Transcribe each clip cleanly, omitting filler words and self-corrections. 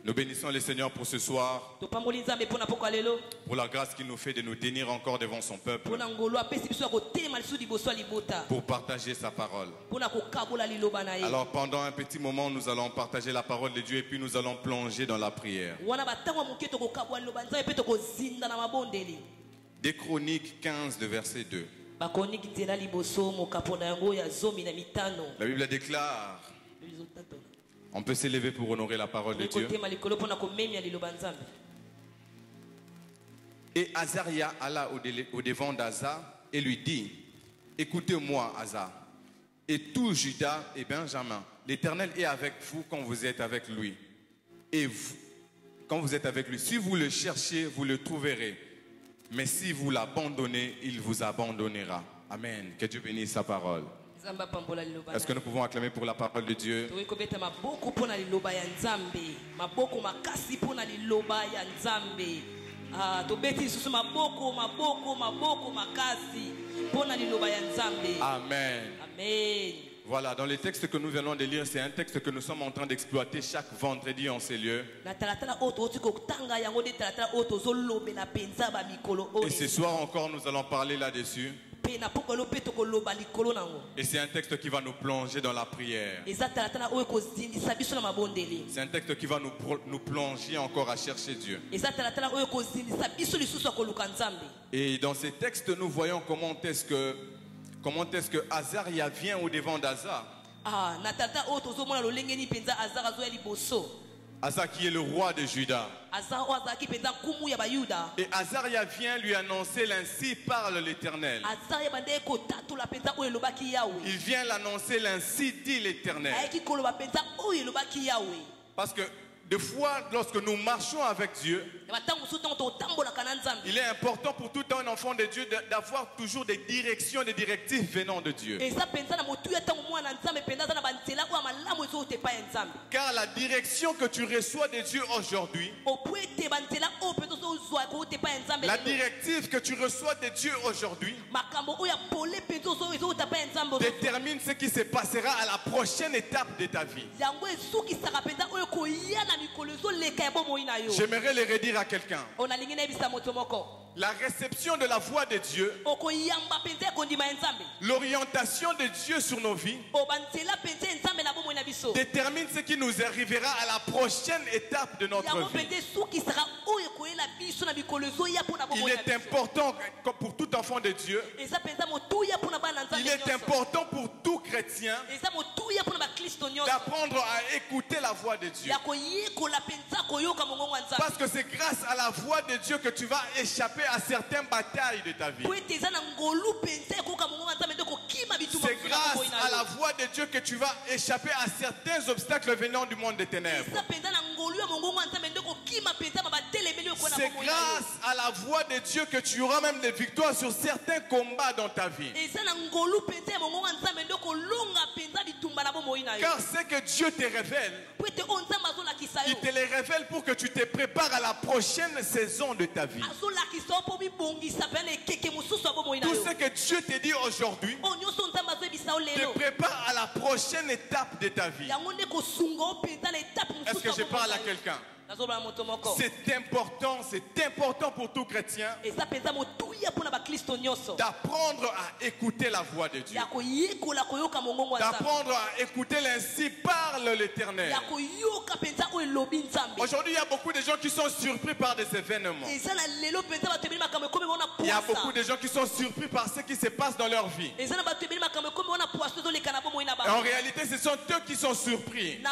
Nous bénissons le Seigneur pour ce soir, pour la grâce qu'il nous fait de nous tenir encore devant son peuple, pour partager sa parole. Alors pendant un petit moment, nous allons partager la parole de Dieu et puis nous allons plonger dans la prière. Des Chroniques 15, de verset 2. La Bible déclare, on peut s'élever pour honorer la parole de Dieu. Et Azaria alla au devant d'Asa et lui dit, écoutez-moi Asa, et tout Juda et Benjamin, l'Éternel est avec vous quand vous êtes avec lui. Et vous, quand vous êtes avec lui, si vous le cherchez, vous le trouverez. Mais si vous l'abandonnez, il vous abandonnera. Amen. Que Dieu bénisse sa parole. Est-ce que nous pouvons acclamer pour la parole de Dieu? Amen. Amen. Voilà, dans les textes que nous venons de lire, c'est un texte que nous sommes en train d'exploiter chaque vendredi en ces lieux. Et ce soir encore, nous allons parler là-dessus. Et c'est un texte qui va nous plonger dans la prière. C'est un texte qui va nous plonger encore à chercher Dieu. Et dans ces textes, nous voyons comment est-ce que Azaria vient au devant d'Asa. Asa qui est le roi de Juda. Et Azaria vient lui annoncer, l'ainsi parle l'Éternel. Il vient l'annoncer, l'ainsi dit l'Éternel. Parce que des fois, lorsque nous marchons avec Dieu, il est important pour tout un enfant de Dieu d'avoir toujours des directions, des directives venant de Dieu. Car la direction que tu reçois de Dieu aujourd'hui, la directive que tu reçois de Dieu aujourd'hui, détermine ce qui se passera à la prochaine étape de ta vie. J'aimerais le redire à quelqu'un. La réception de la voix de Dieu, l'orientation de Dieu sur nos vies, détermine ce qui nous arrivera à la prochaine étape de notre vie. Il est important pour tout enfant de Dieu, il est important pour tout chrétien d'apprendre à écouter la voix de Dieu. Parce que c'est grâce à la voix de Dieu que tu vas échapper à certaines batailles de ta vie. C'est grâce à la voix de Dieu que tu vas échapper à certains obstacles venant du monde des ténèbres. C'est grâce à la voix de Dieu que tu auras même des victoires sur certains combats dans ta vie. Car ce que Dieu te révèle, il te les révèle pour que tu te prépares à la prochaine saison de ta vie. Tout ce que Dieu te dit aujourd'hui te prépare à la prochaine étape de ta vie. Est-ce que je parle à quelqu'un? C'est important pour tout chrétien d'apprendre à écouter la voix de Dieu, d'apprendre à écouter l'ainsi parle l'Éternel. Aujourd'hui, il y a beaucoup de gens qui sont surpris par des événements. Il y a beaucoup de gens qui sont surpris par ce qui se passe dans leur vie. En réalité, ce sont eux qui sont surpris. Dieu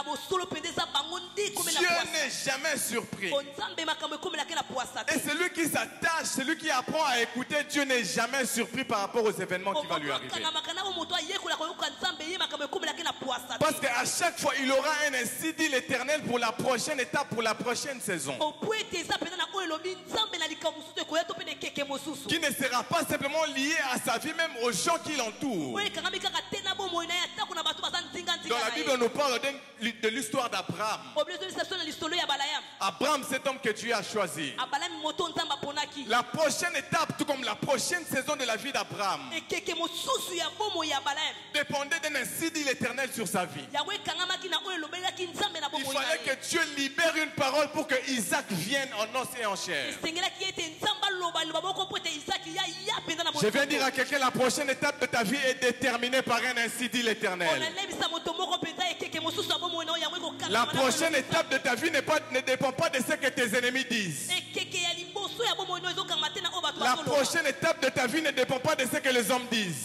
n'est jamais surpris. Et celui qui s'attache, celui qui apprend à écouter Dieu n'est jamais surpris par rapport aux événements qui vont lui arriver. Parce qu'à chaque fois, il aura un ainsi dit l'Éternel pour la prochaine étape, pour la prochaine saison. Qui ne sera pas simplement lié à sa vie, même aux gens qui l'entourent. Dans la Bible, on nous parle de l'histoire d'Abraham. Abraham, cet homme que Dieu a choisi. La prochaine étape, tout comme la prochaine saison de la vie d'Abraham, dépendait d'un incendie éternel sur sa vie. Il fallait que Dieu libère une parole pour que Isaac vienne en os et en chair. Je viens dire à quelqu'un, la prochaine étape de ta vie est déterminée par un incendie éternel. La prochaine étape de ta vie ne dépend pas de ce que tes ennemis disent. La prochaine étape de ta vie ne dépend pas de ce que les hommes disent.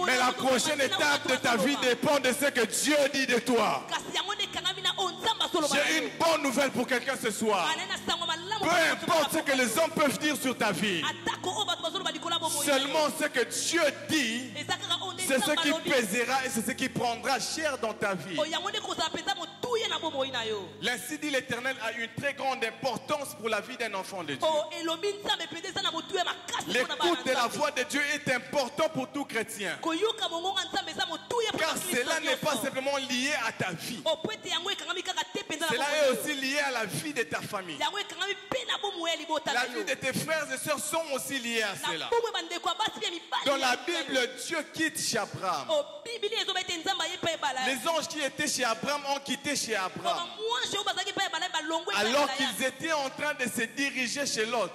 Mais la prochaine étape de ta vie dépend de ce que Dieu dit de toi. J'ai une bonne nouvelle pour quelqu'un ce soir. Peu importe ce que les hommes peuvent dire sur ta vie, seulement ce que Dieu dit, c'est ce qui pèsera et c'est ce qui prendra chair dans ta vie. L'ainsi dit l'Éternel a une très grande importance pour la vie d'un enfant de Dieu. L'écoute de la voix de Dieu est important pour tout chrétien. Car cela n'est pas simplement lié à ta vie. Cela est aussi lié à la vie de ta famille. La vie de tes frères et sœurs sont aussi liées à cela. Dans la Bible, Dieu quitte chez Abraham. Les anges qui étaient chez Abraham ont quitté chez Abraham. Alors qu'ils étaient en train de se diriger chez Lot.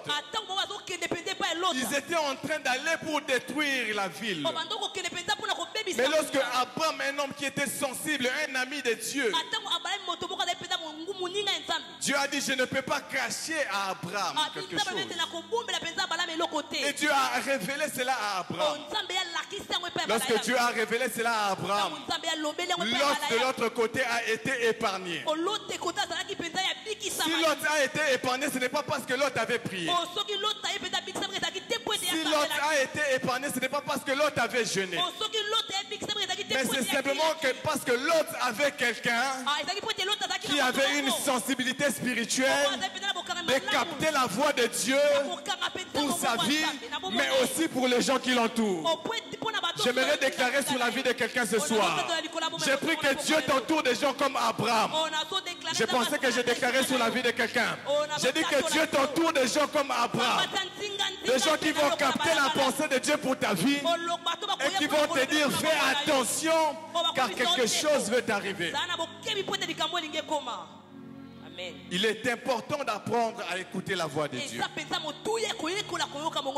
Ils étaient en train d'aller pour détruire la ville. Mais lorsque Abraham, un homme qui était sensible, un ami de Dieu, Dieu a dit, je ne peux pas cacher à Abraham quelque chose. Et Dieu a révélé cela à Abraham. Lorsque Dieu a révélé cela à Abraham, Lot de l'autre côté a été épargné. Si Lot a été épargné, ce n'est pas parce que Lot avait prié. Si Lot a été épargné, ce n'est pas parce que Lot avait jeûné. Mais c'est simplement parce que Lot avait quelqu'un qui avait une sensibilité spirituelle de capter la voix de Dieu pour sa vie, mais aussi pour les gens qui l'entourent. J'aimerais déclarer sur la vie de quelqu'un ce soir. J'ai pris que Dieu t'entoure des gens comme Abraham. Je pensais que j'ai déclaré sur la vie de quelqu'un. J'ai dit que Dieu t'entoure des gens comme Abraham. Des gens qui vont capter la pensée de Dieu pour ta vie et qui vont te dire fais attention car quelque chose veut t'arriver. Il est important d'apprendre à écouter la voix de Dieu.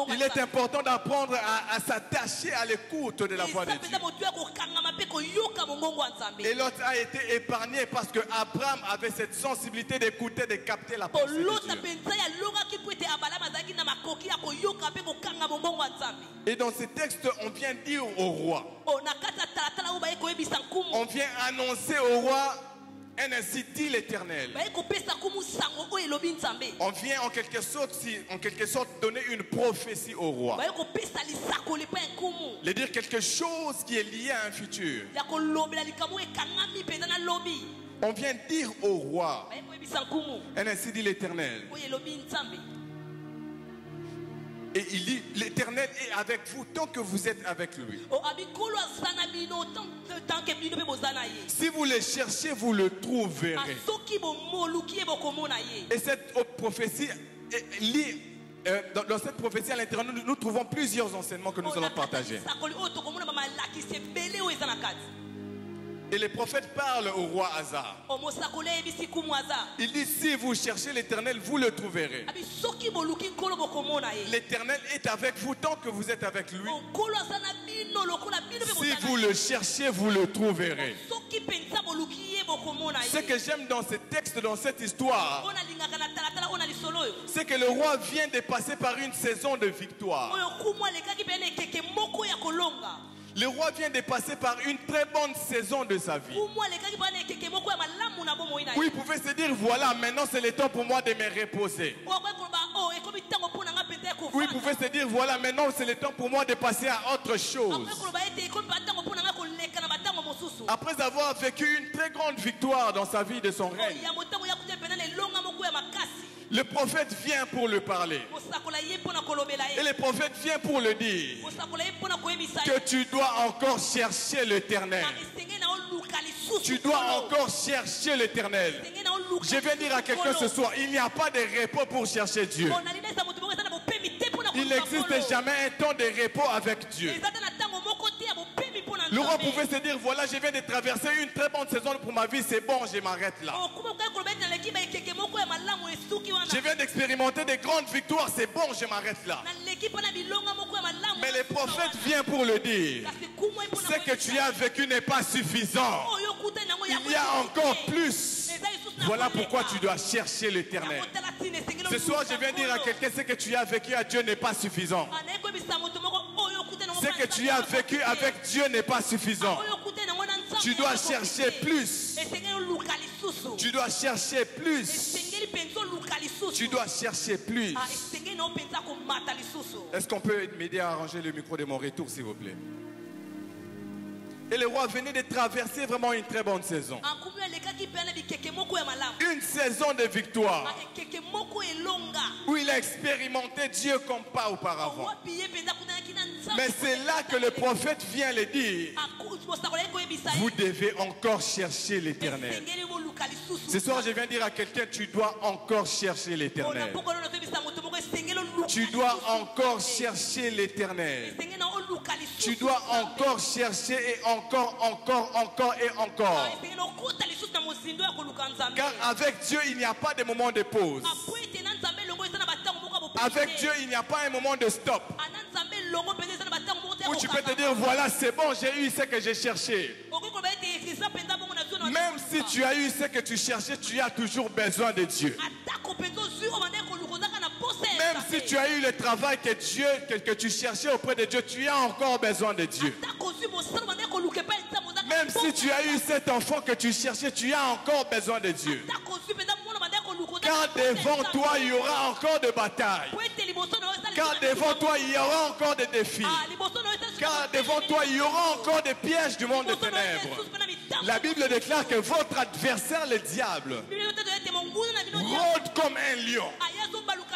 Il est important d'apprendre à s'attacher à l'écoute de la voix de Dieu. Et Lot a été épargné parce que Abraham avait cette sensibilité d'écouter, de capter la pensée de Dieu. Et dans ce texte, on vient dire au roi, on vient annoncer au roi un ainsi dit l'Éternel. On vient en quelque sorte donner une prophétie au roi. Le dire quelque chose qui est lié à un futur. On vient dire au roi un ainsi dit l'Éternel. Et il dit, l'Éternel est avec vous tant que vous êtes avec lui. Si vous le cherchez, vous le trouverez. Et cette prophétie dans cette prophétie à l'intérieur, nous trouvons plusieurs enseignements que nous allons partager. Et les prophètes parlent au roi Asa. Il dit, si vous cherchez l'Éternel, vous le trouverez. L'Éternel est avec vous tant que vous êtes avec lui. Si vous le cherchez, vous le trouverez. Ce que j'aime dans ce texte, dans cette histoire, c'est que le roi vient de passer par une saison de victoire. Le roi vient de passer par une très bonne saison de sa vie. Où il pouvait se dire, voilà, maintenant c'est le temps pour moi de me reposer. Où il pouvait se dire, voilà, maintenant c'est le temps pour moi de passer à autre chose. Après avoir vécu une très grande victoire dans sa vie de son règne, le prophète vient pour le parler. Et le prophète vient pour le dire que tu dois encore chercher l'Éternel. Tu dois encore chercher l'Éternel. Je viens dire à quelqu'un ce soir, il n'y a pas de repos pour chercher Dieu. Il n'existe jamais un temps de repos avec Dieu. Le roi pouvait se dire, voilà, je viens de traverser une très bonne saison pour ma vie, c'est bon, je m'arrête là. Je viens d'expérimenter des grandes victoires, c'est bon, je m'arrête là. Mais le prophète vient pour le dire. Ce que tu as vécu n'est pas suffisant. Il y a encore plus. Voilà pourquoi tu dois chercher l'Éternel. Ce soir, je viens dire à quelqu'un, ce que tu as vécu à Dieu n'est pas suffisant. Ce que tu as vécu avec Dieu n'est pas suffisant. Tu dois chercher plus. Tu dois chercher plus. Tu dois chercher plus. Est-ce qu'on peut m'aider à arranger le micro de mon retour, s'il vous plaît? Et le roi venait de traverser vraiment une très bonne saison. Une saison de victoire. Où il a expérimenté Dieu comme pas auparavant. Mais c'est là que le prophète vient le dire. Vous devez encore chercher l'Éternel. Ce soir, je viens dire à quelqu'un, tu dois encore chercher l'Éternel. Tu dois encore chercher l'Éternel. Tu dois encore chercher et encore et encore. Car avec Dieu, il n'y a pas de moment de pause. Avec Dieu, il n'y a pas un moment de stop. Où tu peux te dire, voilà, c'est bon, j'ai eu ce que j'ai cherché. Même si tu as eu ce que tu cherchais, tu as toujours besoin de Dieu. Même si tu as eu le travail que tu cherchais auprès de Dieu, tu as encore besoin de Dieu. Même si tu as eu cet enfant que tu cherchais, tu as encore besoin de Dieu. Car devant toi, il y aura encore de batailles. Car devant toi, il y aura encore des défis. Car devant toi, il y aura encore des pièges du monde des ténèbres. La Bible déclare que votre adversaire, le diable, rôde comme un lion,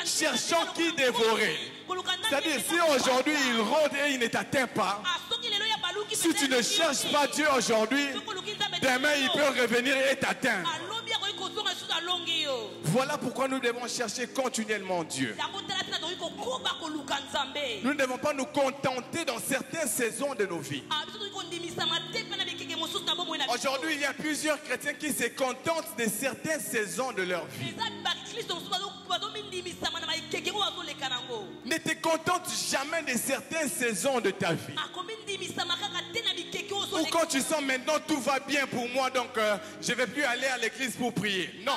cherchant qui dévorer. C'est-à-dire, si aujourd'hui il rôde et il ne t'atteint pas, si tu ne cherches pas Dieu aujourd'hui, demain il peut revenir et t'atteindre. Voilà pourquoi nous devons chercher continuellement Dieu. Nous ne devons pas nous contenter dans certaines saisons de nos vies. Aujourd'hui, il y a plusieurs chrétiens qui se contentent de certaines saisons de leur vie. Ne te contente jamais de certaines saisons de ta vie. Ou quand tu sens maintenant tout va bien pour moi, donc je ne vais plus aller à l'église pour prier. Non.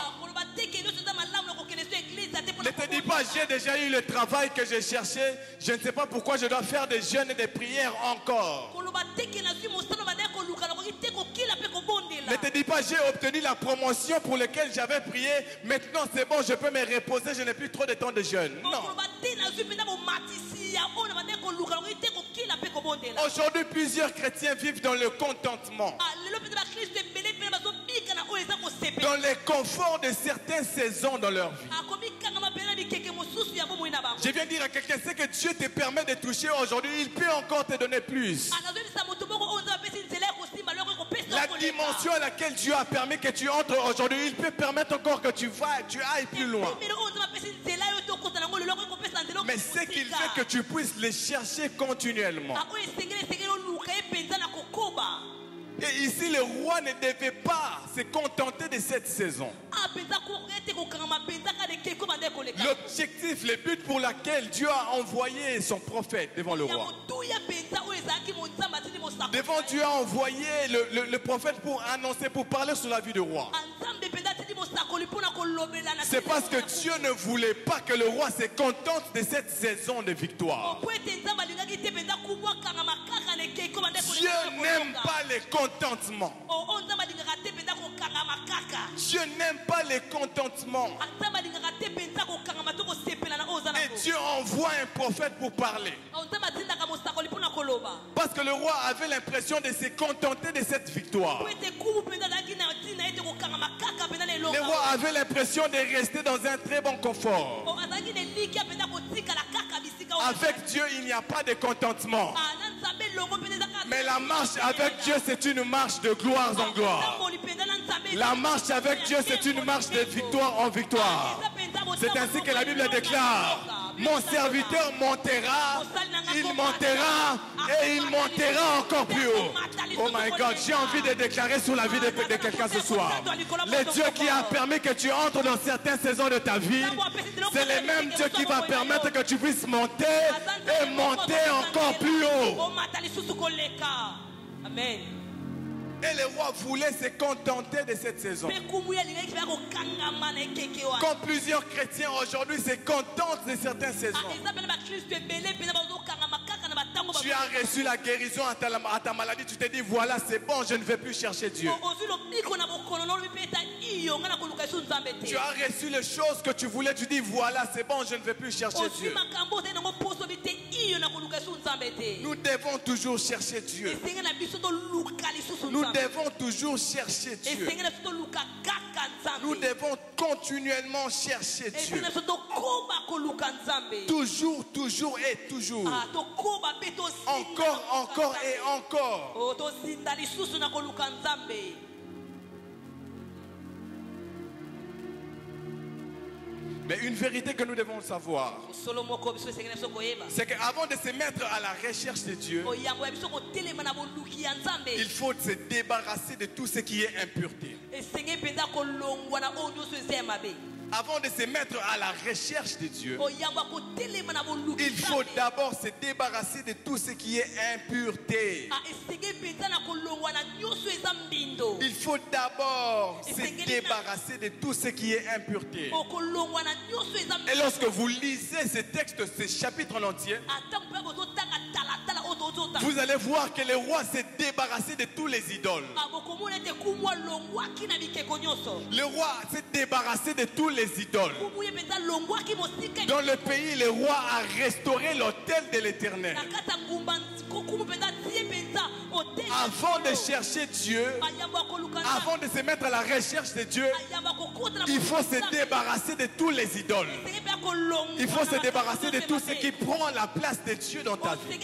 Ne te dis pas, j'ai déjà eu le travail que je cherchais, je ne sais pas pourquoi je dois faire des jeûnes et des prières encore. Ne te dis pas, j'ai obtenu la promotion pour laquelle j'avais prié, maintenant c'est bon, je peux me reposer, je n'ai plus trop de temps de jeûne. Non. Aujourd'hui, plusieurs chrétiens vivent dans le contentement, dans les conforts de certaines saisons dans leur vie. Je viens dire à quelqu'un, ce que Dieu te permet de toucher aujourd'hui, il peut encore te donner plus. La dimension à laquelle Dieu a permis que tu entres aujourd'hui, il peut permettre encore que tu ailles plus loin. Mais ce qu'il fait que tu puisses les chercher continuellement. Et ici, le roi ne devait pas se contenter de cette saison. L'objectif, le but pour lequel Dieu a envoyé son prophète devant le roi. Devant Dieu a envoyé le prophète pour annoncer, pour parler sur la vie du roi. C'est parce que Dieu ne voulait pas que le roi se contente de cette saison de victoire. Dieu n'aime pas les contentements. Dieu n'aime pas les contentements. Et Dieu envoie un prophète pour parler. Parce que le roi avait l'impression de se contenter de cette victoire. Le roi avait l'impression de rester dans un très bon confort. Avec Dieu, il n'y a pas de contentement. Mais la marche avec Dieu, c'est une marche de gloire en gloire. La marche avec Dieu, c'est une marche de victoire en victoire. C'est ainsi que la Bible déclare. Mon serviteur montera, il montera et il montera encore plus haut. Oh my God, j'ai envie de déclarer sur la vie de quelqu'un ce soir. Le Dieu qui a permis que tu entres dans certaines saisons de ta vie, c'est le même Dieu qui va permettre que tu puisses monter et monter encore plus haut. Amen. Et le roi voulait se contenter de cette saison. Comme plusieurs chrétiens aujourd'hui se contentent de certaines saisons. Tu as reçu la guérison à ta maladie, tu te dis voilà c'est bon, je ne vais plus chercher Dieu. Tu as reçu les choses que tu voulais, tu dis voilà c'est bon, je ne vais plus chercher Dieu. Nous devons toujours chercher Dieu. Nous devons toujours chercher Dieu. Nous devons continuellement chercher Dieu. Toujours, toujours et toujours. Encore, encore et encore. Mais une vérité que nous devons savoir, c'est qu'avant de se mettre à la recherche de Dieu, il faut se débarrasser de tout ce qui est impureté. Avant de se mettre à la recherche de Dieu, il faut d'abord se débarrasser de tout ce qui est impureté. Il faut d'abord se débarrasser de tout ce qui est impureté. Et lorsque vous lisez ce texte, ce chapitre en entier, vous allez voir que le roi s'est débarrassé de tous les idoles. Le roi s'est débarrassé de tous les idoles. Dans le pays, le roi a restauré l'autel de l'Éternel. Avant de chercher Dieu, avant de se mettre à la recherche de Dieu, il faut se débarrasser de tous les idoles. Il faut se débarrasser de tout ce qui prend la place de Dieu dans ta vie.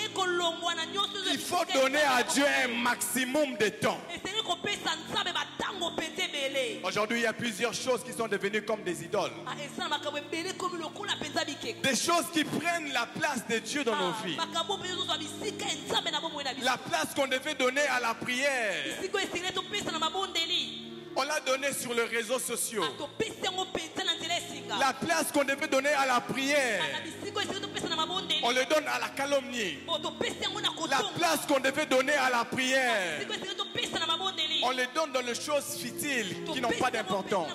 Il faut donner à Dieu un maximum de temps. Aujourd'hui, il y a plusieurs choses qui sont devenues comme des idoles. Des choses qui prennent la place de Dieu dans nos vies. La place qu'on devait donner à la prière, on l'a donnée sur les réseaux sociaux. La place qu'on devait donner à la prière, on le donne à la calomnie. La place qu'on devait donner à la prière, on le donne dans les choses futiles qui n'ont pas d'importance.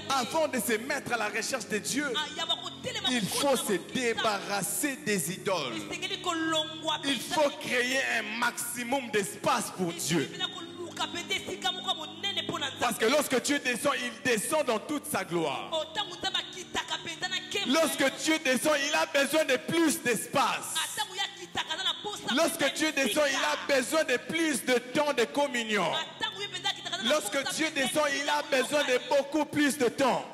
Avant de se mettre à la recherche de Dieu, il faut se débarrasser des idoles. Il faut créer un maximum d'espace pour Dieu. Parce que lorsque Dieu descend, il descend dans toute sa gloire. Lorsque Dieu descend, il a besoin de plus d'espace. Lorsque Dieu descend, il a besoin de plus de temps de communion. Lorsque Dieu descend, il a besoin de beaucoup plus de temps.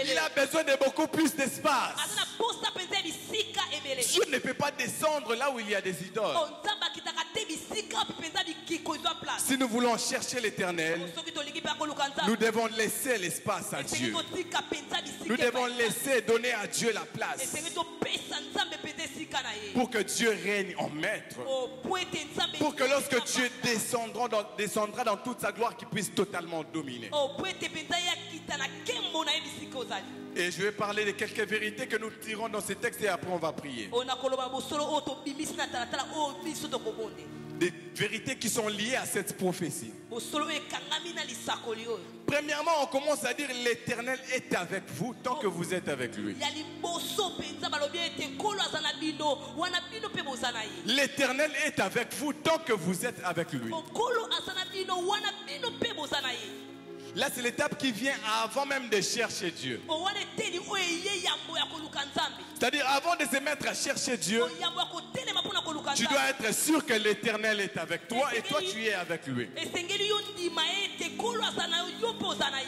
Il a besoin de beaucoup plus d'espace. Dieu ne peut pas descendre là où il y a des idoles. Si nous voulons chercher l'Éternel, nous devons laisser l'espace à Dieu. Nous devons laisser donner à Dieu la place pour que Dieu règne en maître. Pour que lorsque Dieu descendra dans toute sa gloire, qu'il puisse totalement dominer. Et je vais parler de quelques vérités que nous tirons dans ces textes et après on va prier. Des vérités qui sont liées à cette prophétie. Premièrement, on commence à dire l'Éternel est avec vous tant que vous êtes avec lui. L'Éternel est avec vous tant que vous êtes avec lui. Là, c'est l'étape qui vient avant même de chercher Dieu. C'est-à-dire, avant de se mettre à chercher Dieu, tu dois être sûr que l'Éternel est avec toi et toi, tu es avec lui.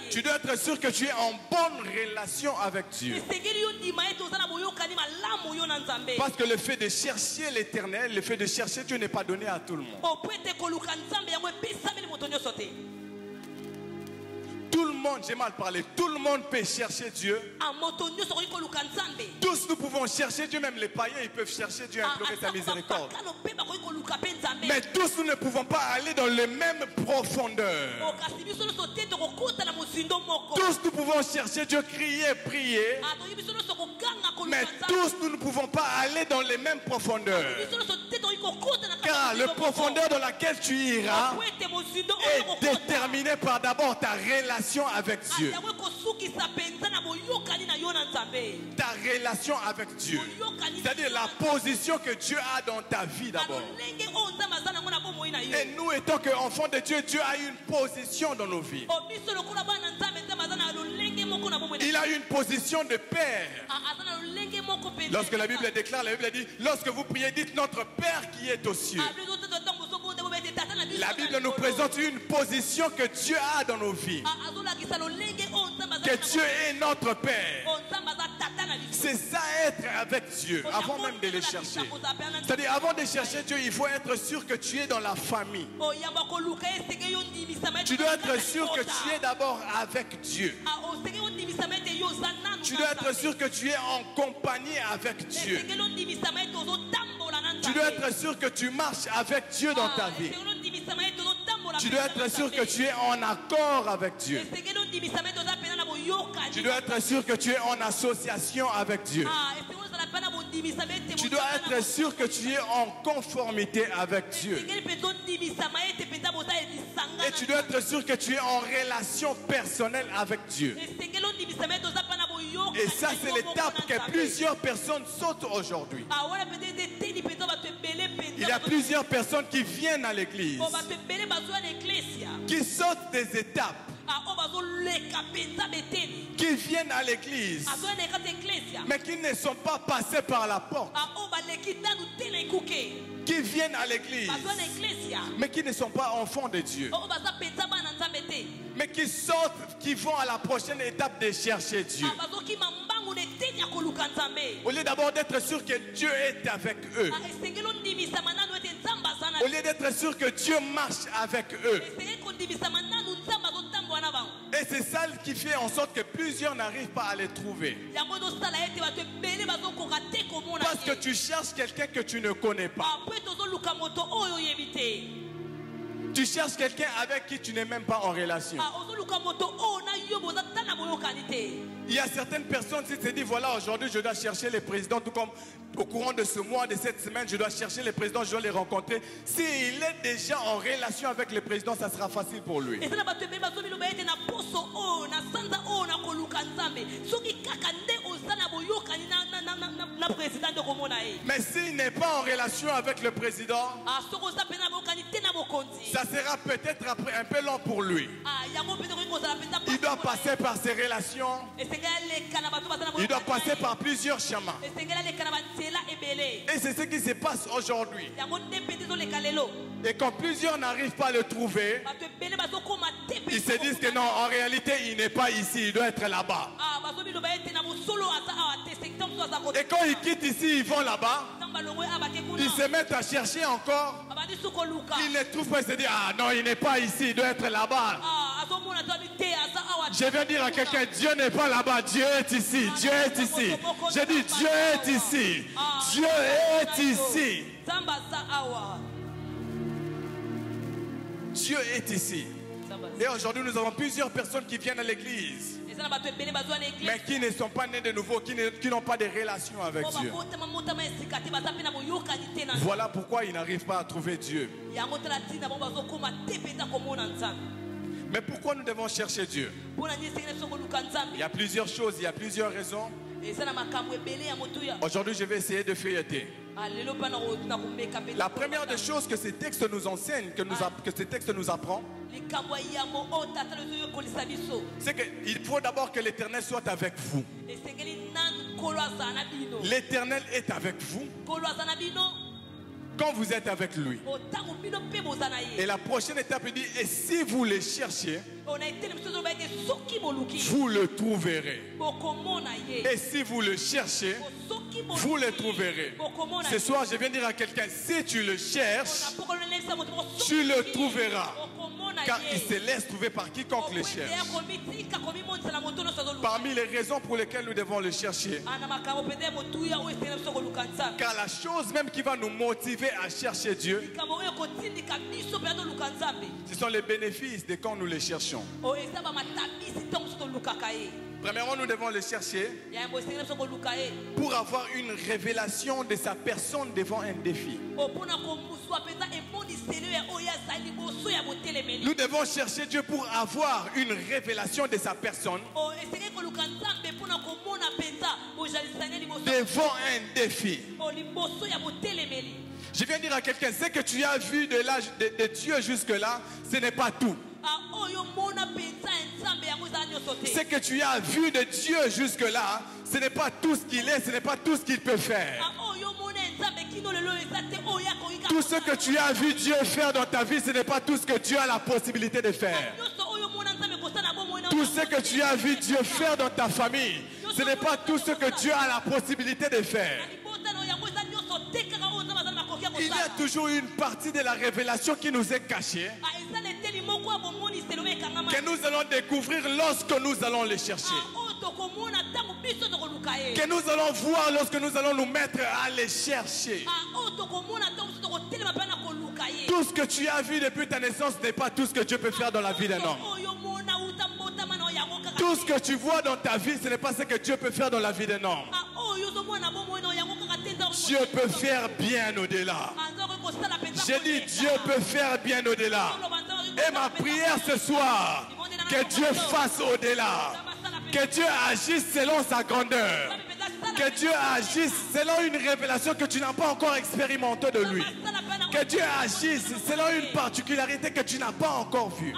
Tu dois être sûr que tu es en bonne relation avec Dieu. Parce que le fait de chercher l'éternel, le fait de chercher Dieu n'est pas donné à tout le monde. Tout le monde, j'ai mal parlé, tout le monde peut chercher Dieu. Tous nous pouvons chercher Dieu, même les païens, ils peuvent chercher Dieu, implorer sa miséricorde. Mais tous nous ne pouvons pas aller dans les mêmes profondeurs. Tous nous pouvons chercher Dieu, crier, prier. Mais tous nous ne pouvons pas aller dans les mêmes profondeurs. Car la profondeur dans laquelle tu iras est déterminée par d'abord ta relation avec Dieu. Ta relation avec Dieu. C'est-à-dire la position que Dieu a dans ta vie d'abord. Et nous étant qu'enfants de Dieu, Dieu a une position dans nos vies. Il a une position de Père. Lorsque la Bible déclare, la Bible dit, lorsque vous priez, dites notre Père qui est aux cieux. La Bible nous présente une position que Dieu a dans nos vies. Que Dieu est notre Père. C'est ça être avec Dieu, avant même de le chercher. C'est-à-dire, avant de chercher Dieu, il faut être sûr que tu es dans la famille. Tu dois être sûr que tu es d'abord avec Dieu. Tu dois être sûr que tu es en compagnie avec Dieu. Tu dois être sûr que tu marches avec Dieu dans ta vie. Tu dois être sûr que tu es en accord avec Dieu. Tu dois être sûr que tu es en association avec Dieu. Tu dois être sûr que tu es en conformité avec Dieu. Et tu dois être sûr que tu es en relation personnelle avec Dieu. Et ça, c'est l'étape que plusieurs personnes sautent aujourd'hui. Il y a plusieurs personnes qui viennent à l'église, qui sautent des étapes, qui viennent à l'église, mais qui ne sont pas passés par la porte. Qui viennent à l'église, mais qui ne sont pas enfants de Dieu. Mais qui sortent, qui vont à la prochaine étape de chercher Dieu. Au lieu d'abord d'être sûr que Dieu est avec eux. Au lieu d'être sûr que Dieu marche avec eux. Et c'est ça qui fait en sorte que plusieurs n'arrivent pas à les trouver. Parce que tu cherches quelqu'un que tu ne connais pas. Tu cherches quelqu'un avec qui tu n'es même pas en relation. Il y a certaines personnes qui se disent, voilà, aujourd'hui je dois chercher les présidents, tout comme au courant de ce mois, de cette semaine, je dois chercher les présidents, je dois les rencontrer. S'il est déjà en relation avec les présidents, ça sera facile pour lui. Mais s'il n'est pas en relation avec le président, ça sera peut-être un peu long pour lui. Il doit passer par ses relations. Il doit passer par plusieurs chemins. Et c'est ce qui se passe aujourd'hui. Et quand plusieurs n'arrivent pas à le trouver, ils se disent que non, en réalité, il n'est pas ici, il doit être là-bas. Et quand ils quittent ici, ils vont là-bas. Ils se mettent à chercher encore. Ils ne trouvent pas, ils se disent, ah non, il n'est pas ici, il doit être là-bas. Je viens dire à quelqu'un, Dieu n'est pas là-bas, Dieu est ici, Dieu est ici. Je dis, Dieu est ici, Dieu est ici. Dieu est ici. Et aujourd'hui, nous avons plusieurs personnes qui viennent à l'église, mais qui ne sont pas nés de nouveau, qui n'ont pas de relation avec Dieu. Voilà pourquoi ils n'arrivent pas à trouver Dieu. Mais pourquoi nous devons chercher Dieu? Il y a plusieurs choses, il y a plusieurs raisons. Aujourd'hui, je vais essayer de feuilleter. La première des choses que ces textes nous enseignent, que ces textes nous apprennent, c'est qu'il faut d'abord que l'Éternel soit avec vous. L'Éternel est avec vous. quand vous êtes avec lui. Et la prochaine étape, il dit, et si vous le cherchez, vous le trouverez. Et si vous le cherchez, vous le trouverez. Ce soir, je viens dire à quelqu'un, si tu le cherches, tu le trouveras. Car il se laisse trouver par quiconque le cherche. Parmi les raisons pour lesquelles nous devons le chercher, car la chose même qui va nous motiver à chercher Dieu, ce sont les bénéfices de quand nous les cherchons. Premièrement, nous devons le chercher pour avoir une révélation de sa personne devant un défi. Nous devons chercher Dieu pour avoir une révélation de sa personne devant un défi. Je viens dire à quelqu'un, ce que tu as vu de Dieu jusque-là, ce n'est pas tout. Ce que tu as vu de Dieu jusque-là, ce n'est pas tout ce qu'il est, ce n'est pas tout ce qu'il peut faire. Tout ce que tu as vu Dieu faire dans ta vie, ce n'est pas tout ce que Dieu a la possibilité de faire. Tout ce que tu as vu Dieu faire dans ta famille, ce n'est pas tout ce que Dieu a la possibilité de faire. Il y a toujours une partie de la révélation qui nous est cachée, que nous allons découvrir lorsque nous allons les chercher, que nous allons voir lorsque nous allons nous mettre à les chercher. Tout ce que tu as vu depuis ta naissance n'est pas tout ce que Dieu peut faire dans la vie d'un homme. Tout ce que tu vois dans ta vie, ce n'est pas ce que Dieu peut faire dans la vie d'un homme. Dieu peut faire bien au-delà. J'ai dit Dieu peut faire bien au-delà. Et ma prière ce soir, que Dieu fasse au-delà. Que Dieu agisse selon sa grandeur. Que Dieu agisse selon une révélation que tu n'as pas encore expérimentée de lui. Que Dieu agisse selon une particularité que tu n'as pas encore vue.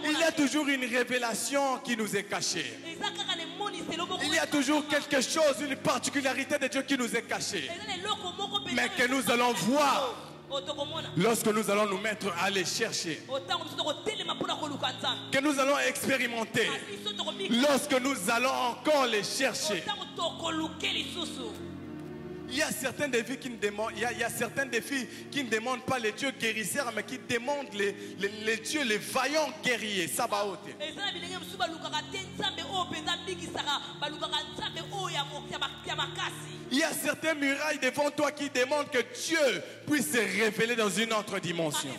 Il y a toujours une révélation qui nous est cachée. Il y a toujours quelque chose, une particularité de Dieu qui nous est cachée, mais que nous allons voir lorsque nous allons nous mettre à les chercher, que nous allons expérimenter lorsque nous allons encore les chercher. Il y a certains défis qui ne demandent, il y a certains défis qui ne demandent pas les dieux guérisseurs, mais qui demandent les dieux, les vaillants guerriers. Sabaoth. Il y a certaines murailles devant toi qui demandent que Dieu puisse se révéler dans une autre dimension.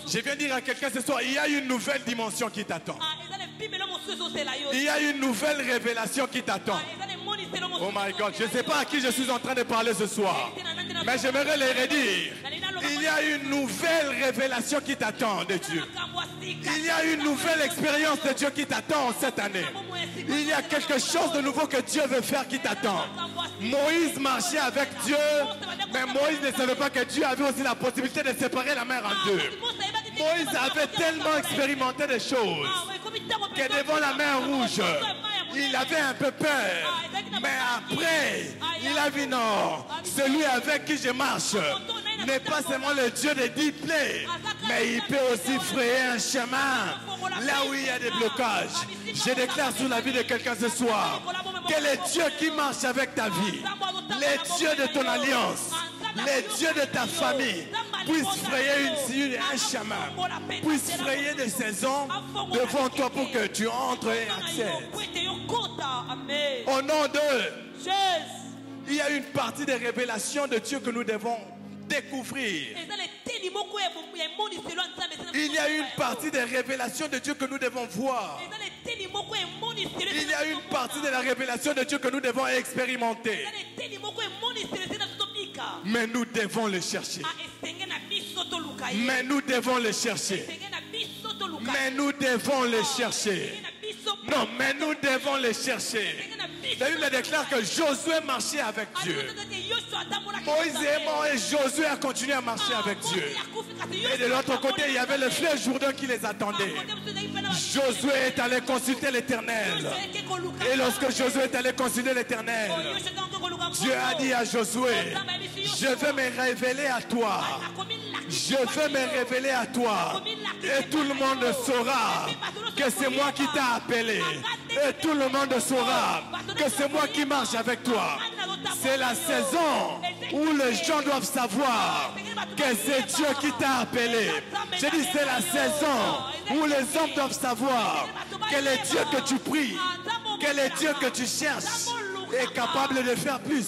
Je viens dire à quelqu'un ce soir, il y a une nouvelle dimension qui t'attend. Il y a une nouvelle révélation qui t'attend. Oh my God, je ne sais pas à qui je suis en train de parler ce soir, mais j'aimerais les redire. Il y a une nouvelle révélation qui t'attend de Dieu. Il y a une nouvelle expérience de Dieu qui t'attend cette année. Il y a quelque chose de nouveau que Dieu veut faire qui t'attend. Moïse marchait avec Dieu, mais Moïse ne savait pas que Dieu avait aussi la possibilité de séparer la mer en deux. Moïse avait tellement expérimenté des choses que devant la mer rouge, il avait un peu peur. Mais après, il a vu non, celui avec qui je marche n'est pas seulement le Dieu des 10 plaies, mais il peut aussi frayer un chemin là où il y a des blocages. Je déclare sur la vie de quelqu'un ce soir que les dieux qui marchent avec ta vie, les dieux de ton alliance, les dieux de ta famille puissent frayer un chemin, puissent frayer des saisons devant toi pour que tu entres et accèdes. Au nom de Jésus, il y a une partie des révélations de Dieu que nous devons découvrir. Il y a une partie des révélations de Dieu que nous devons voir. Il y a une partie de la révélation de Dieu que nous devons expérimenter. Mais nous devons le chercher. Mais nous devons le chercher. Mais nous devons le chercher. Non, mais nous devons le chercher. La Bible déclare que Josué marchait avec Dieu. Moïse est mort et Josué a continué à marcher avec Dieu. Et de l'autre côté, il y avait le fleuve Jourdain qui les attendait. Josué est allé consulter l'Éternel. Et lorsque Josué est allé consulter l'Éternel, Dieu a dit à Josué, je veux me révéler à toi. Je veux me révéler à toi. Et tout le monde saura que c'est moi qui t'ai appelé. Et tout le monde saura que c'est moi qui marche avec toi. C'est la saison où les gens doivent savoir que c'est Dieu qui t'a appelé. Je dis c'est la saison où les hommes doivent savoir que le Dieu que tu pries, que le Dieu que tu cherches est capable de faire plus.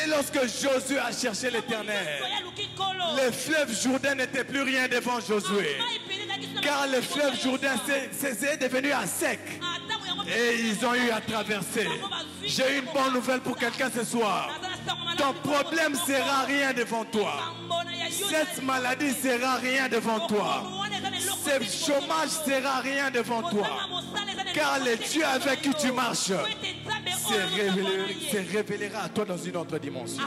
Et lorsque Josué a cherché l'Éternel, le fleuve Jourdain n'était plus rien devant Josué. Car le fleuve Jourdain c'est devenu à sec. Et ils ont eu à traverser. J'ai une bonne nouvelle pour quelqu'un ce soir. Ton problème sera rien devant toi. Cette maladie sera rien devant toi. Ce chômage sera rien devant toi. Car le Dieu avec qui tu marches se révélera à toi dans une autre dimension.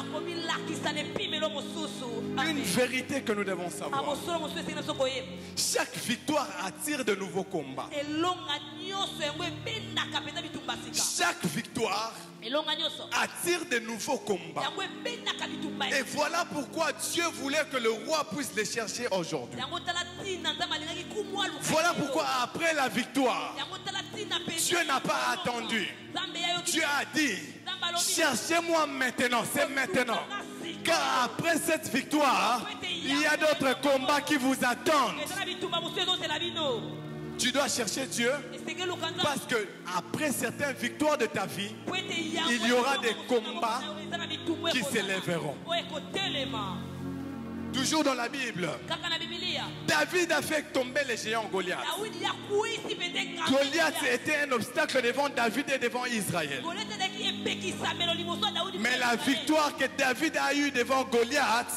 Une vérité que nous devons savoir. Chaque victoire attire de nouveaux combats. Chaque victoire attire de nouveaux combats. Et voilà pourquoi Dieu voulait que le roi puisse les chercher aujourd'hui. Voilà pourquoi après la victoire, Dieu n'a pas attendu. Dieu a dit, cherchez-moi maintenant, c'est maintenant. Car après cette victoire, il y a d'autres combats qui vous attendent. Tu dois chercher Dieu parce que après certaines victoires de ta vie, il y aura des combats qui s'élèveront. Toujours dans la Bible, David a fait tomber les géants Goliath. Goliath était un obstacle devant David et devant Israël. Mais la victoire que David a eue devant Goliath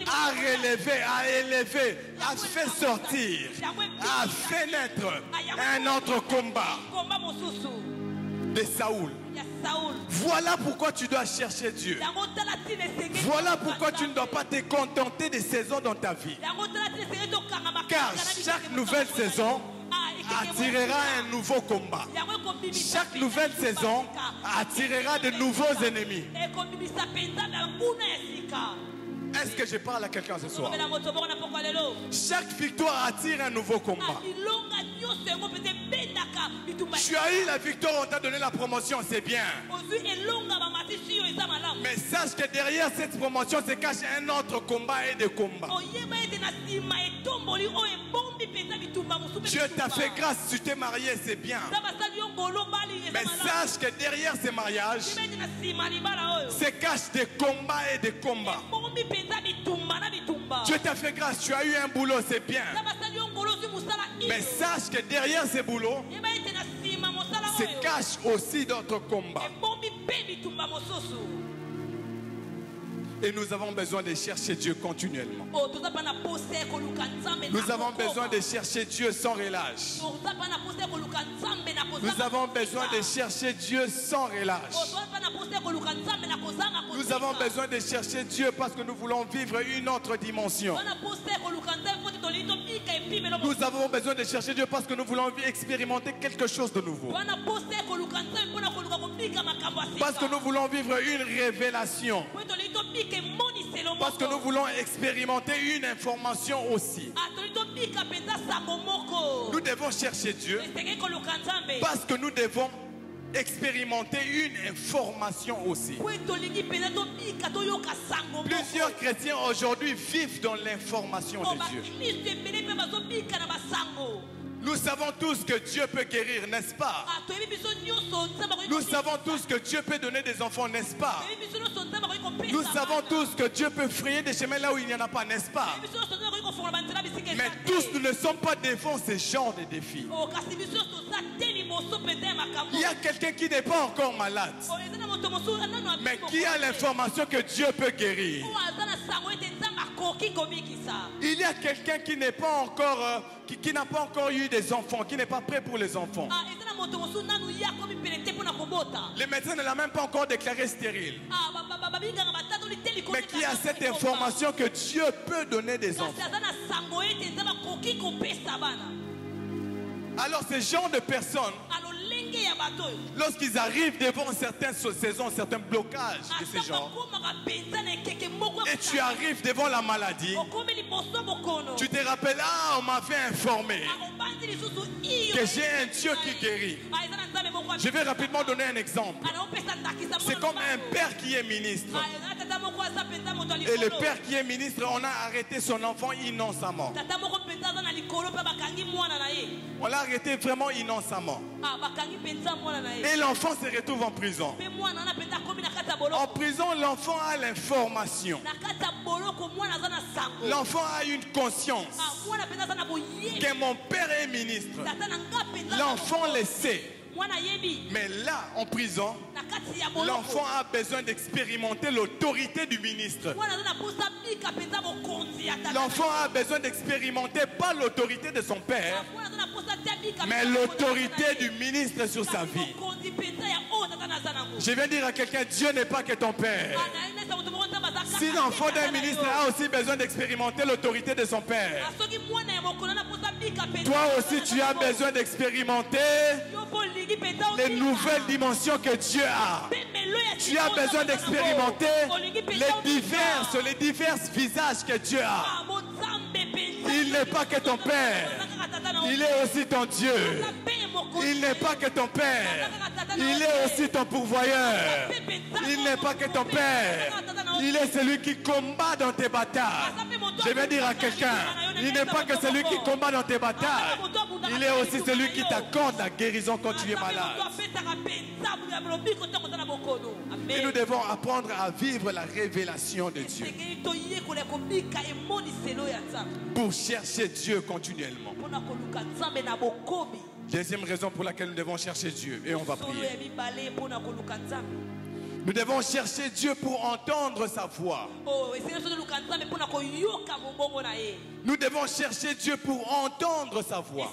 a relevé, a élevé, a fait sortir, a fait naître un autre combat de Saoul. Voilà pourquoi tu dois chercher Dieu. Voilà pourquoi tu ne dois pas te contenter des saisons dans ta vie. Car chaque nouvelle saison attirera un nouveau combat. Chaque nouvelle saison attirera de nouveaux ennemis. Est-ce que je parle à quelqu'un ce soir? Chaque victoire attire un nouveau combat. Tu as eu la victoire, on t'a donné la promotion, c'est bien. Mais sache que derrière cette promotion se cache un autre combat et des combats. Dieu t'a fait grâce, tu t'es marié, c'est bien. Mais sache que derrière ces mariages se cachent des combats et des combats. Dieu t'a fait grâce, tu as eu un boulot, c'est bien. Mais sache que derrière ces boulots se cachent aussi d'autres combats. Et nous avons besoin de chercher Dieu continuellement. Nous avons besoin de chercher Dieu sans relâche. Nous avons besoin de chercher Dieu sans relâche. Nous avons besoin de chercher Dieu parce que nous voulons vivre une autre dimension. Nous avons besoin de chercher Dieu parce que nous voulons expérimenter quelque chose de nouveau. Parce que nous voulons vivre une révélation. Parce que nous voulons expérimenter une information aussi. Nous devons chercher Dieu parce que nous devons expérimenter une information aussi. Plusieurs chrétiens aujourd'hui vivent dans l'information de Dieu. Nous savons tous que Dieu peut guérir, n'est-ce pas? Nous savons tous que Dieu peut donner des enfants, n'est-ce pas? Nous savons tous que Dieu peut frayer des chemins là où il n'y en a pas, n'est-ce pas? Mais tous nous ne sommes pas devant ce genre de défis. Il y a quelqu'un qui n'est pas encore malade, mais qui a l'information que Dieu peut guérir. Il y a quelqu'un qui n'est pas encore, qui n'a pas encore eu des enfants, qui n'est pas prêt pour les enfants. Le médecin ne l'a même pas encore déclaré stérile. Mais qui a cette information que Dieu peut donner des enfants. Alors ces gens de personnes, lorsqu'ils arrivent devant certaines saisons, certains blocages de ces gens, et tu arrives devant la maladie, tu te rappelles, ah, on m'avait informé que j'ai un Dieu qui guérit. Je vais rapidement donner un exemple. C'est comme un père qui est ministre. Et le père qui est ministre, on a arrêté son enfant innocemment. On l'a arrêté vraiment innocemment. Et l'enfant se retrouve en prison. En prison, l'enfant a l'information. L'enfant a une conscience que mon père est ministre. L'enfant le sait. Mais là, en prison, l'enfant a besoin d'expérimenter l'autorité du ministre. L'enfant a besoin d'expérimenter pas l'autorité de son père, mais l'autorité du ministre sur sa vie. Je viens dire à quelqu'un, Dieu n'est pas que ton père. Si l'enfant d'un ministre a aussi besoin d'expérimenter l'autorité de son père, toi aussi tu as besoin d'expérimenter les nouvelles dimensions que Dieu a. Tu as besoin d'expérimenter les divers visages que Dieu a. Il n'est pas que ton père, il est aussi ton Dieu. Il n'est pas que ton père, il est aussi ton pourvoyeur. Il n'est pas que ton père, il est celui qui combat dans tes batailles. Je vais dire à quelqu'un, il n'est pas que celui qui combat dans tes batailles, il est aussi celui qui t'accorde la guérison quand tu es malade. Et nous devons apprendre à vivre la révélation de Dieu pour chercher Dieu continuellement. Deuxième raison pour laquelle nous devons chercher Dieu, et on va prier. Nous devons chercher Dieu pour entendre sa voix. Nous devons chercher Dieu pour entendre sa voix.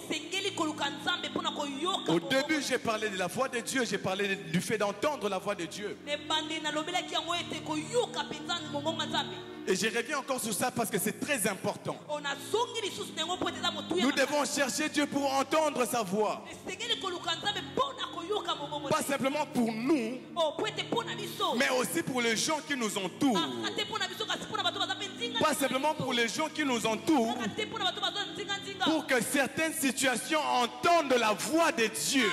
Au début, j'ai parlé de la voix de Dieu, j'ai parlé du fait d'entendre la voix de Dieu. Et je reviens encore sur ça parce que c'est très important. Nous devons chercher Dieu pour entendre sa voix. Pas simplement pour nous, mais aussi pour les gens qui nous entourent. Pas simplement pour les gens qui nous entourent, pour que certaines situations entendent la voix de Dieu.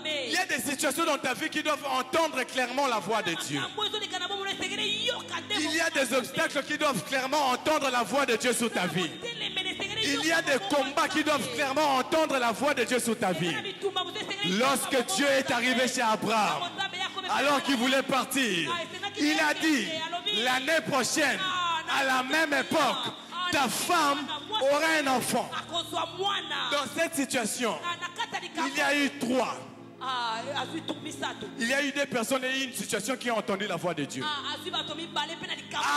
Il y a des situations dans ta vie qui doivent entendre clairement la voix de Dieu. Il y a des obstacles qui doivent clairement entendre la voix de Dieu sur ta vie. Il y a des combats qui doivent clairement entendre la voix de Dieu sur ta vie. Lorsque Dieu est arrivé chez Abraham, alors qu'il voulait partir, il a dit, l'année prochaine, à la même époque, ta femme aura un enfant. Dans cette situation, il y a eu trois. Il y a eu des personnes et une situation qui ont entendu la voix de Dieu.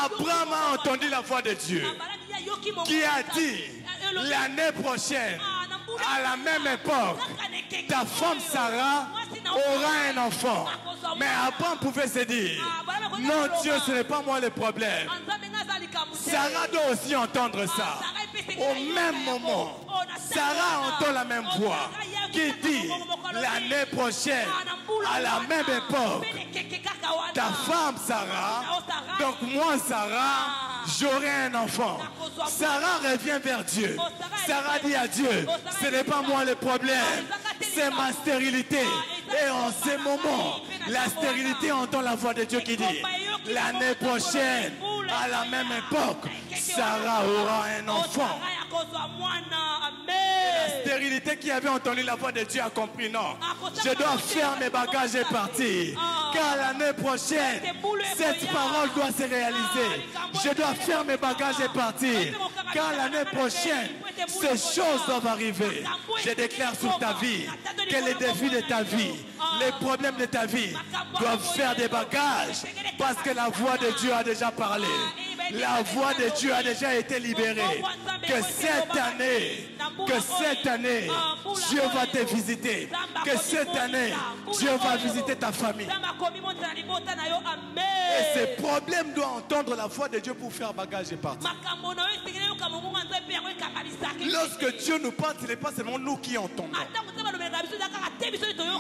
Abraham a entendu la voix de Dieu qui a dit, l'année prochaine, à la même époque, ta femme Sarah aura un enfant. Mais Abraham pouvait se dire, non Dieu, ce n'est pas moi le problème. Sarah doit aussi entendre ça. Au même moment, Sarah entend la même voix qui dit, l'année prochaine, à la même époque, ta femme Sarah, donc moi Sarah, j'aurai un enfant. Sarah revient vers Dieu. Sarah dit à Dieu, ce n'est pas moi le problème, c'est ma stérilité. Et en ce moment, la stérilité entend la voix de Dieu qui dit, l'année prochaine, à la même époque, Sarah aura un enfant. La stérilité qui avait entendu la voix de Dieu a compris, non, je dois faire mes bagages et partir. Car l'année prochaine, cette parole doit se réaliser. Je dois faire mes bagages et partir. Car l'année prochaine, ces choses doivent arriver. Je déclare sur ta vie que les défis de ta vie, les problèmes de ta vie doivent faire des bagages. Parce que la voix de Dieu a déjà parlé. La voix de Dieu a déjà été libérée. Que cette année Que cette année, Dieu va te visiter. Que cette année, Dieu va visiter ta famille. Et ces problèmes doivent entendre la voix de Dieu pour faire bagage et partir. Lorsque Dieu nous parle, ce n'est pas seulement nous qui entendons.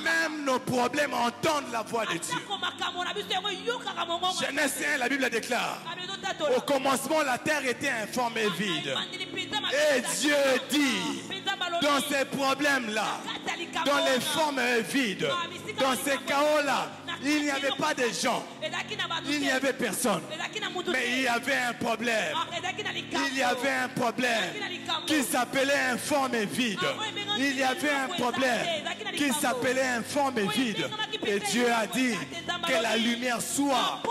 Même nos problèmes entendent la voix de Dieu. Genèse 1, la Bible déclare: au commencement, la terre était informe et vide. Et Dieu dit, dans ces problèmes-là, dans les formes vides, dans ces chaos-là, il n'y avait pas de gens, il n'y avait personne, mais il y avait un problème. Il y avait un problème qui s'appelait informe et vide. Il y avait un problème qui s'appelait informe et vide. Et Dieu a dit que la lumière soit.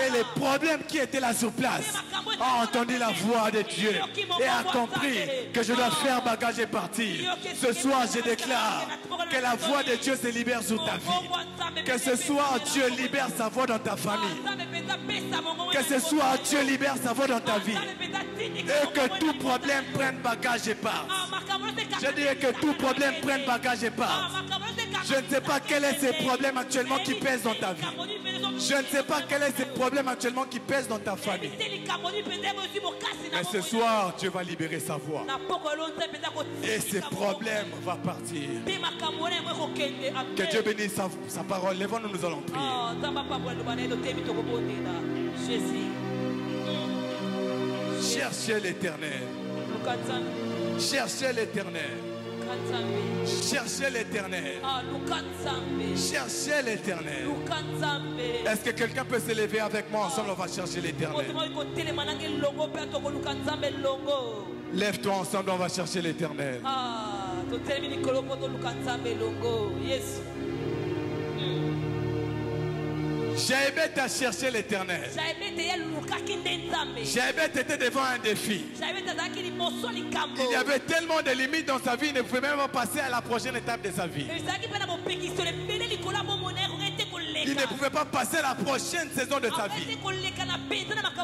Et les problèmes qui étaient là sur place ont entendu la voix de Dieu et a compris que je dois faire bagage et partir. Ce soir, je déclare que la voix de Dieu se libère sur ta vie. Que ce soir, Dieu libère sa voix dans ta famille. Que ce soir, Dieu libère sa voix dans ta vie. Et que tout problème prenne bagage et parte. Je dirais que tout problème prenne bagage et parte. Je ne sais pas quel est ce problème actuellement qui pèse dans ta vie. Je ne sais pas quel est ce problème actuellement qui pèse dans ta famille. Mais ce soir, Dieu va libérer sa voix. Et ce problème va partir. Que Dieu bénisse sa parole. Lèvons-nous, nous allons prier. Cherchez l'Éternel. Cherchez l'Éternel. Cherchez l'Éternel. Cherchez l'Éternel. Est-ce que quelqu'un peut se lever avec moi? Ensemble, on va chercher l'Éternel. Lève-toi ensemble, on va chercher l'Éternel. Jaébet a cherché l'Éternel. Jaébet était devant un défi. Il y avait tellement de limites dans sa vie, il ne pouvait même pas passer à la prochaine étape de sa vie. Il ne pouvait pas passer à la prochaine saison de sa vie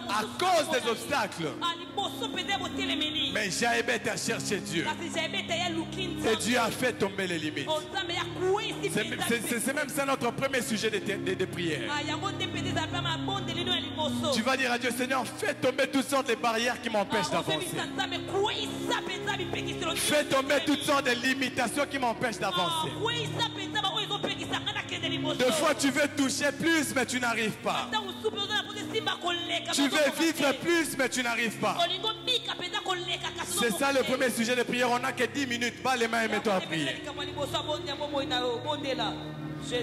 à cause des obstacles. Mais Jaébet a cherché Dieu. Et Dieu a fait tomber les limites. C'est même ça notre premier sujet de prière. Tu vas dire à Dieu: Seigneur, fais tomber toutes sortes de barrières qui m'empêchent d'avancer. Fais tomber toutes sortes de limitations qui m'empêchent d'avancer. Des fois tu veux toucher plus mais tu n'arrives pas. Tu veux vivre plus mais tu n'arrives pas. C'est ça le premier sujet de prière. On n'a que 10 minutes. Bas les mains et mets-toi à prier.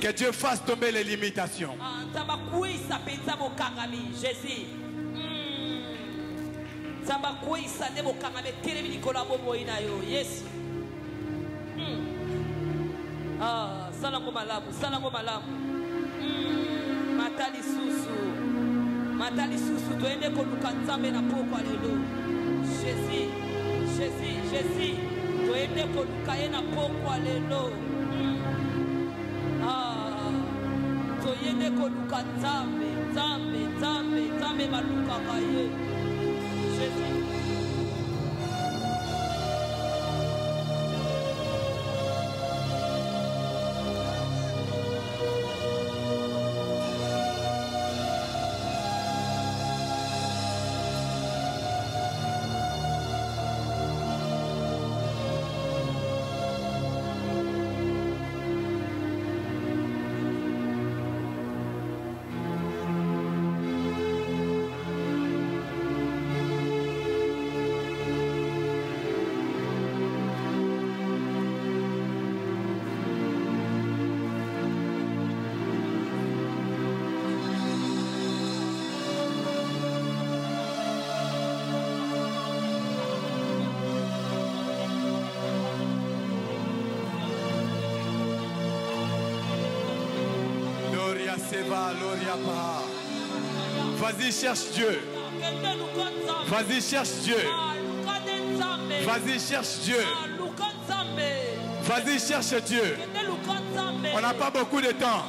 Que Dieu fasse tomber les limitations. Matali susu tuende koluka nzambe na poko lelo. Jésus tuende koluka ye na poko lelo. Tuende koluka nzambe maluka kaye. Jésus. Vas-y, cherche Dieu. Vas-y, cherche Dieu. Vas-y, cherche Dieu. Vas-y, cherche Dieu. On n'a pas beaucoup de temps.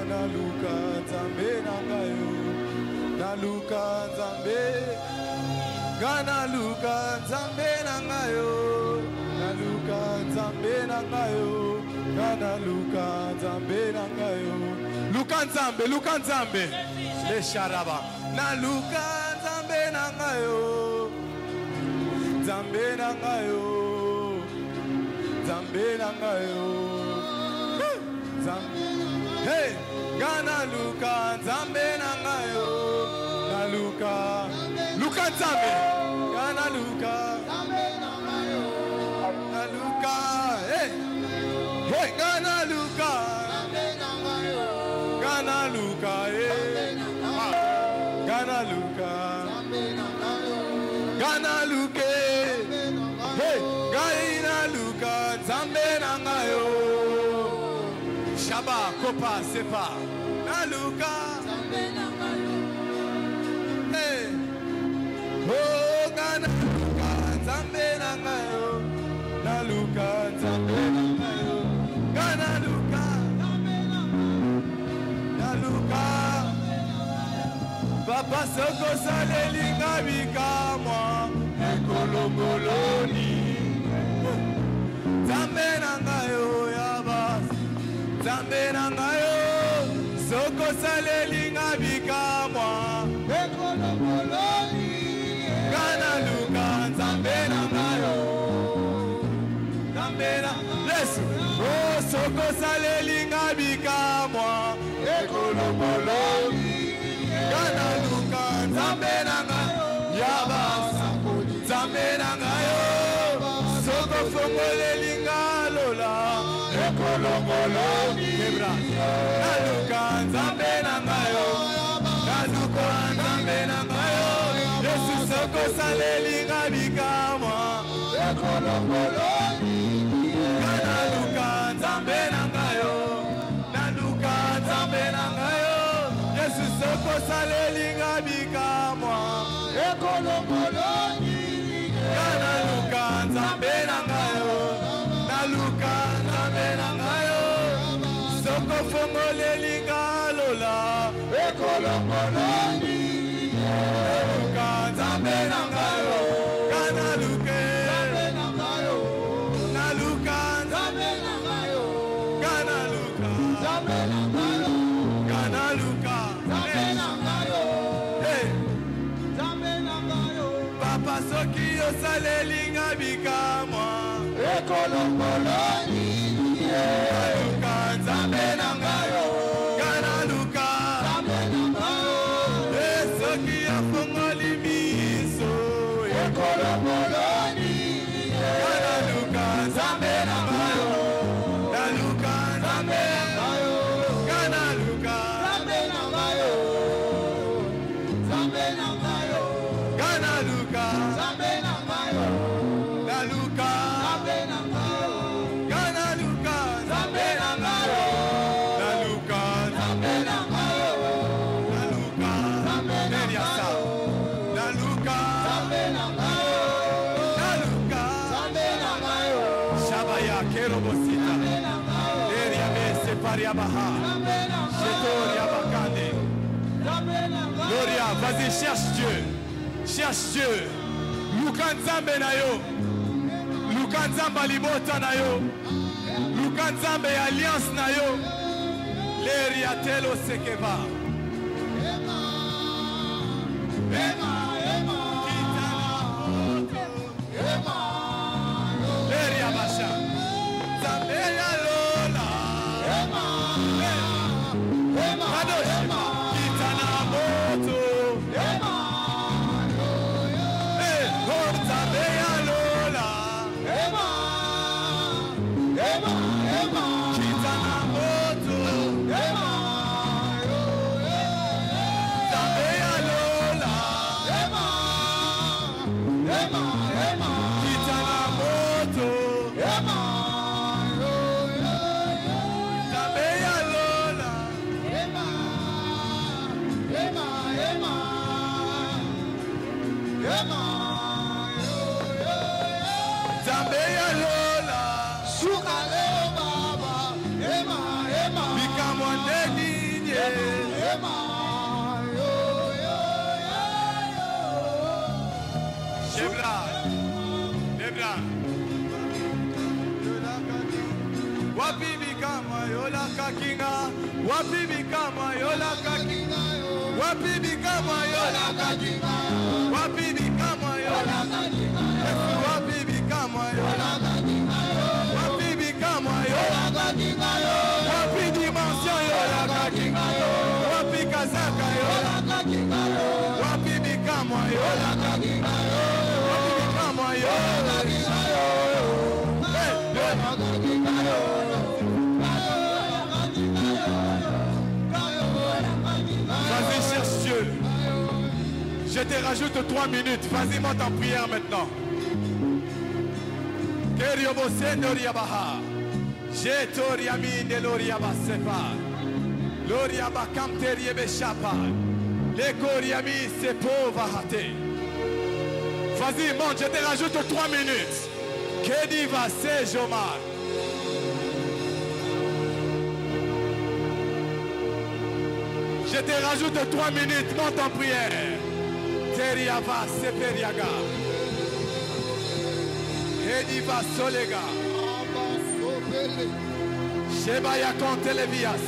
naluka nzambe nangayo naluka nzambe naluka nzambe nangayo naluka nzambe nangayo naluka nzambe nangayo luka nzambe le sharaba naluka nzambe nangayo nzambe nangayo nzambe nangayo hey naluka nzambe nangayo naluka nzambe naluka naluka hey hey naluka naluka hey naluka naluka hey naluka nzambe nangayo shaba kopa sepa naluka hey oh naluka nzambe nangayo naluka nzambe nangayo naluka naluka papa soko salelinga bikamwa ekolongoloni nzambe nangayo yaba nzambe nangayo soko salelinga bikamwa ekolongoloni naluka nzambe nangayo nzambe na lesu oh soko salelinga bikamwa ekolongoloni naluka nzambe nangayo yaba nzambe nangayo soko fongolelinga lola ekolongoloni naluka nzambe nangayo naluka nzambe nangayo yesu soko salelinga bikamwa ekolongoloni naluka nzambe nangayo naluka nzambe nangayo yesu soko salelinga bikamwa ekolongoloni naluka nzambe nangayo naluka nzambe nangayo soko fongolelinga lola ekolongoloni naluka nzambe nangayo naluka naluka nzambe nangayo naluka nzambe nangayo naluka nzambe nangayo nzambe nangayo papa soki osalelinga bikamwa ekolongoloni naluka nzambe nangayo naluka nzambe nangayo soki afongoli miso ekolongoloni naluka nzambe nangayo naluka nzambe nangayo naluka nzambe nangayo nzambe nangayo naluka nzambe nangayo naluka nzambe nangayo naluka nzambe nangayo naluka nzambe nangayo naluka nzambe nangayo naluka nzambe nangayo naluka nzambe nangayo shabaya kerobosita eria me separia baha chetoria bakande Gloria, vas-y, cherche Dieu. Cherche Dieu. Luka nzambe na yo. Luka nzambe libota na yo. Luka nzambe alliance na yo. Leria telo sekeva. Ema. Ema. Ema. Ema. Leria basha. Nzambe ya lola. Ema. Ema. Ema. Wapibi kama yola kakinga. Wapibi kama yola kakinga. Wapibi kama yola kakinga. Wapibi kama yola kakinga. Wapibi kama yola kakinga. Wapibi kama yola kakinga. Wapi dimension yola kakinga. Wapi kazaka yola kakinga. Wapibi kama yola kakinga. Wapibi kama yola kakinga. Vas-y, cherche Dieu. Je te rajoute 3 minutes. Vas-y, monte en prière maintenant. Vas-y, monte, je te rajoute 3 minutes. Kedi va se Jomar. Je te rajoute 3 minutes, monte en prière. Teriava Seperiaga. Ediva Solega. Shebaya Contelevias.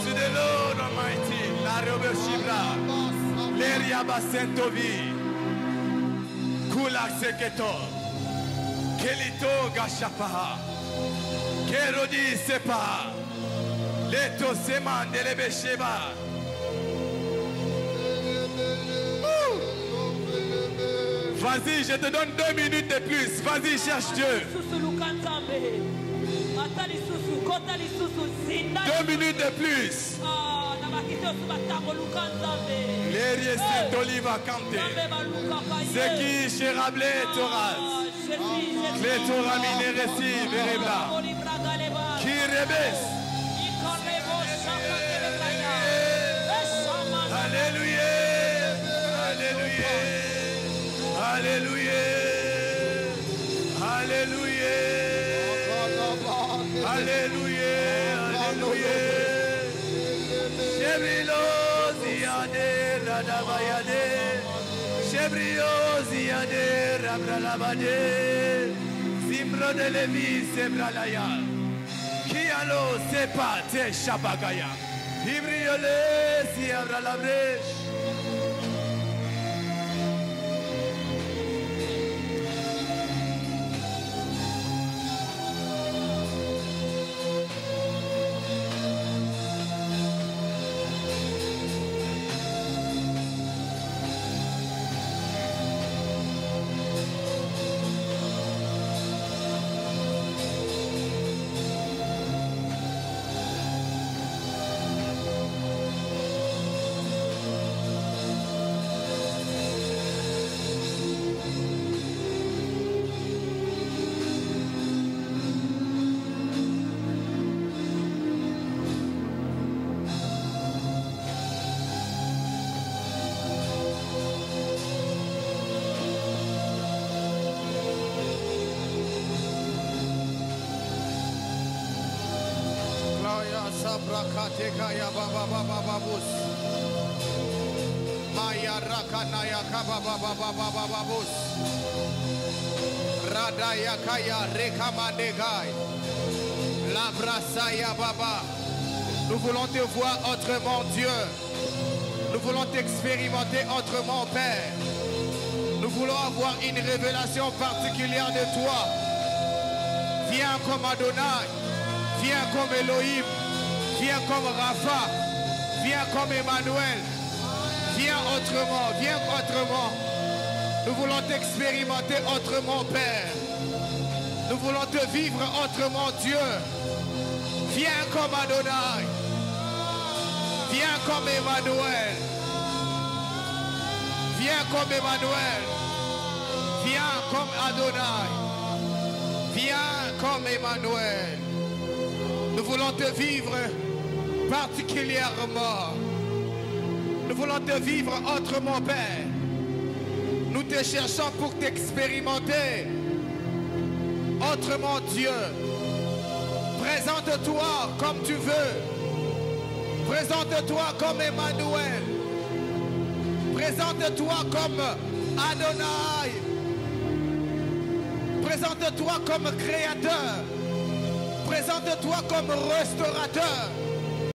To the Lord Almighty, la Robe Shibra, Leriaba Sentovi, Kula Seketo, Kelito Gashapaha. Kerodi sepa, leto seman de lebesheba. Vas-y, je te donne 2 minutes de plus. Vas-y, cherche Dieu. 2 minutes de plus. L'Erie c'est Oliva Kante. Zeki Cherable Toras. Clétora Mineresi Verebla. Qui rebes. Alléluia. Alléluia. Alléluia. Alléluia. Alléluia. Alléluia. Chebrilo ziade radabayade. Chebrio ziade rabralabade. Zimbro de Levi sebralaya. Kialo sepa te shabagaya. Ibriole si abralabresh. Katekaya baba baba babus. Maya rakanaya kaba baba baba babus. Radaya kaya rekamandegai. Labrasaya baba. Nous voulons te voir autrement, Dieu. Nous voulons t'expérimenter autrement, Père. Nous voulons avoir une révélation particulière de toi. Viens comme Adonai. Viens comme Elohim. Viens comme Rapha, viens comme Emmanuel, viens autrement, viens autrement. Nous voulons t'expérimenter autrement, Père. Nous voulons te vivre autrement, Dieu. Viens comme Adonai, viens comme Emmanuel, viens comme Emmanuel, viens comme Adonai, viens comme Emmanuel. Nous voulons te vivre particulièrement. Nous voulons te vivre autrement, Père. Nous te cherchons pour t'expérimenter autrement, Dieu. Présente-toi comme tu veux. Présente-toi comme Emmanuel. Présente-toi comme Adonai. Présente-toi comme créateur. Présente-toi comme restaurateur.